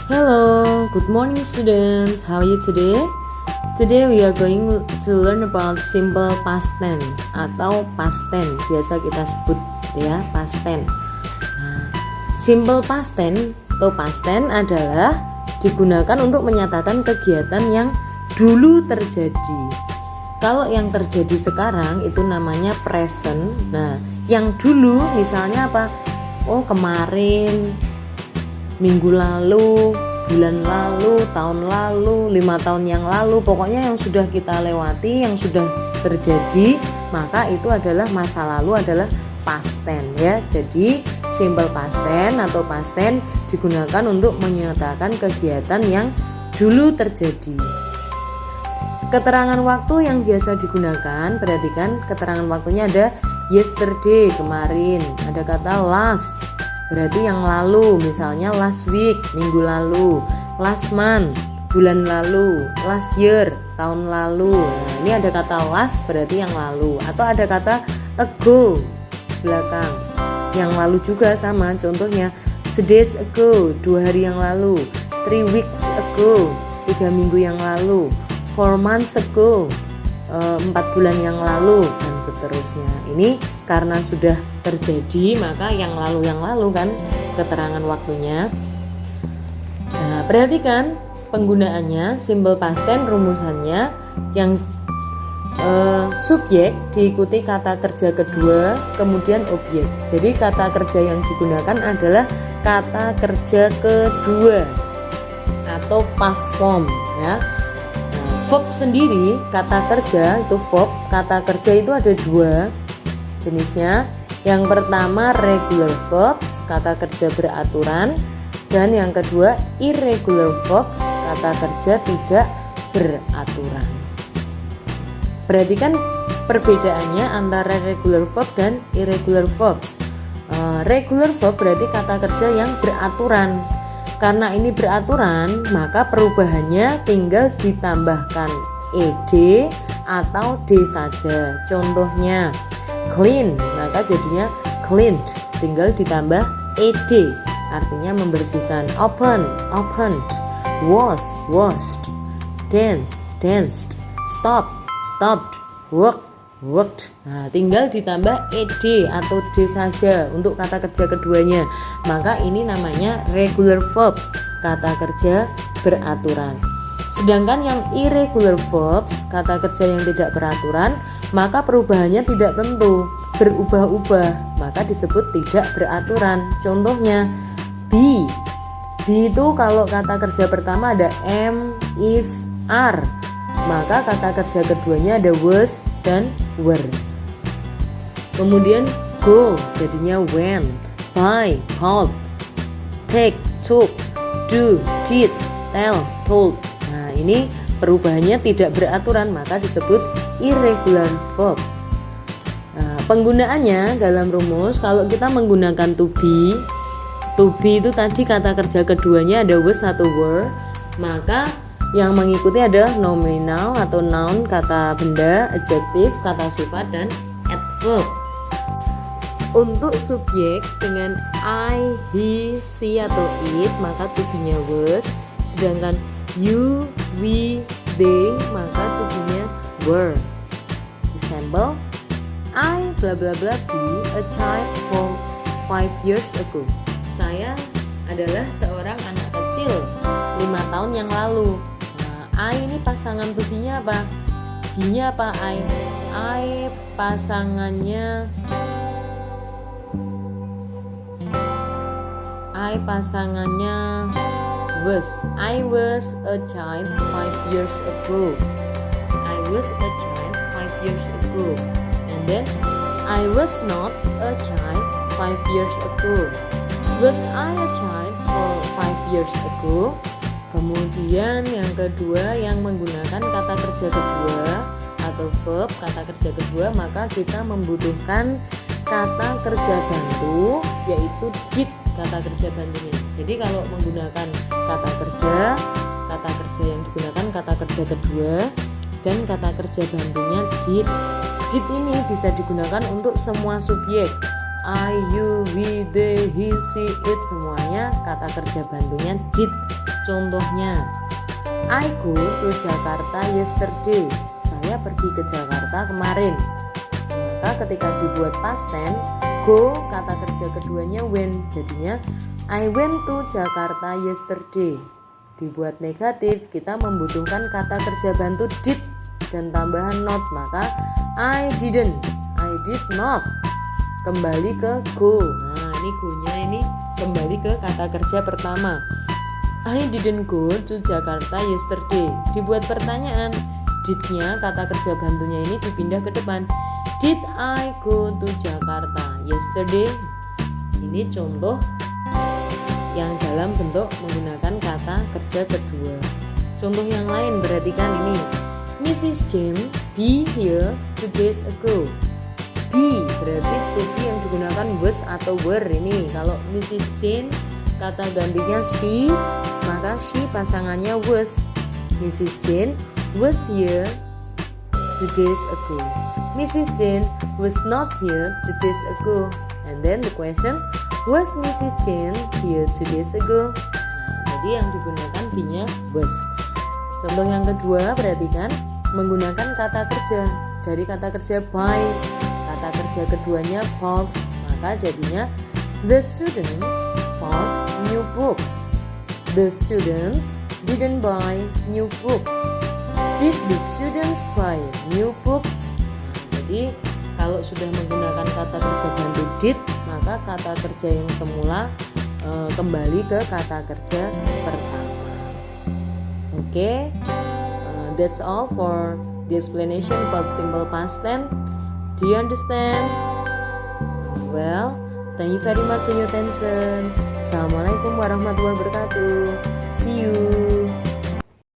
Hello, good morning students. How are you today? Today we are going to learn about simple past tense atau past tense. Biasa kita sebut ya past tense. Nah, simple past tense atau past tense adalah digunakan untuk menyatakan kegiatan yang dulu terjadi. Kalau yang terjadi sekarang itu namanya present. Nah, yang dulu misalnya apa? Oh, kemarin, minggu lalu, bulan lalu, tahun lalu, 5 tahun yang lalu, pokoknya yang sudah kita lewati, yang sudah terjadi, maka itu adalah masa lalu, adalah past tense ya. Jadi simple past tense atau past tense digunakan untuk menyatakan kegiatan yang dulu terjadi. Keterangan waktu yang biasa digunakan, perhatikan keterangan waktunya ada yesterday, kemarin, ada kata last, berarti yang lalu, misalnya last week, minggu lalu, last month, bulan lalu, last year, tahun lalu. Nah, ini ada kata last berarti yang lalu, atau ada kata ago, belakang, yang lalu juga sama, contohnya 2 days ago, 2 hari yang lalu, 3 weeks ago, 3 minggu yang lalu, 4 months ago, 4 bulan yang lalu, dan seterusnya. Ini karena sudah terjadi, maka yang lalu kan keterangan waktunya. Nah, perhatikan penggunaannya. Simple past tense rumusannya yang subjek diikuti kata kerja kedua, kemudian objek. Jadi kata kerja yang digunakan adalah kata kerja kedua atau past form ya. Verb sendiri, kata kerja itu verb, kata kerja itu ada 2 jenisnya. Yang pertama regular verbs, kata kerja beraturan, dan yang kedua irregular verbs, kata kerja tidak beraturan. Perhatikan perbedaannya antara regular verb dan irregular verbs. Regular verb berarti kata kerja yang beraturan. Karena ini beraturan, maka perubahannya tinggal ditambahkan ed atau d saja. Contohnya clean, maka jadinya cleaned, tinggal ditambah ed, artinya membersihkan. Open, opened, wash, washed, dance, danced, stop, stopped, work, worked. Nah, tinggal ditambah ed atau d saja untuk kata kerja keduanya. Maka ini namanya regular verbs, kata kerja beraturan. Sedangkan yang irregular verbs, kata kerja yang tidak beraturan, maka perubahannya tidak tentu, berubah-ubah, maka disebut tidak beraturan. Contohnya be. Be itu kalau kata kerja pertama ada am, is, are, maka kata kerja keduanya ada was dan were. Kemudian go jadinya went, buy, bought, take, took, do, did, tell, told. Nah, ini perubahannya tidak beraturan, maka disebut irregular verb. Nah, penggunaannya dalam rumus, kalau kita menggunakan to be itu tadi kata kerja keduanya ada was atau were, maka yang mengikuti adalah nominal atau noun, kata benda, adjective, kata sifat, dan adverb. Untuk subjek dengan I, he, she atau it, maka to be-nya was. Sedangkan you, we, they, maka to be-nya were. Example, I bla bla bla be a child for 5 years ago. Saya adalah seorang anak kecil 5 tahun yang lalu. I ini pasangan to be-nya apa? Be-nya apa? I pasangannya was. I was a child 5 years ago. I was a child 5 years ago. And then I was not a child 5 years ago. Was I a child for 5 years ago? Kemudian yang kedua yang menggunakan kata kerja kedua atau verb, kata kerja kedua, maka kita membutuhkan kata kerja bantu, yaitu did, kata kerja bantunya. Jadi kalau menggunakan kata kerja yang digunakan kata kerja kedua dan kata kerja bantunya did. Did ini bisa digunakan untuk semua subjek. I, you, we, they, he, she, it, semuanya kata kerja bantunya did. Contohnya, I go to Jakarta yesterday. Saya pergi ke Jakarta kemarin. Maka ketika dibuat past tense, go kata kerja keduanya went, jadinya I went to Jakarta yesterday. Dibuat negatif, kita membutuhkan kata kerja bantu did dan tambahan not, maka I did not. Kembali ke go. Nah, ini go-nya ini kembali ke kata kerja pertama. I didn't go to Jakarta yesterday. Dibuat pertanyaan, did-nya kata kerja bantunya ini dipindah ke depan. Did I go to Jakarta yesterday? Ini contoh yang dalam bentuk menggunakan kata kerja kedua. Contoh yang lain perhatikan ini. Mrs. Jane be here 2 days ago. Be berarti to be yang digunakan was atau were ini. Kalau Mrs. Jane kata gantinya she, maka she pasangannya was. Mrs. Jane was here 2 days ago. Mrs. Jane was not here 2 days ago. And then the question, was Mrs. Jane here 2 days ago? Nah, jadi yang digunakan be-nya was. Contoh yang kedua, perhatikan menggunakan kata kerja. Dari kata kerja buy, kata kerja keduanya bought, maka jadinya the students bought new books. The students didn't buy new books. Did the students buy new books? Jadi kalau sudah menggunakan kata kerja bantu did, maka kata kerja yang semula kembali ke kata kerja pertama. Oke, that's all for the explanation about simple past tense. Do you understand? Well, thank you very much for your attention. Assalamualaikum warahmatullahi wabarakatuh. See you.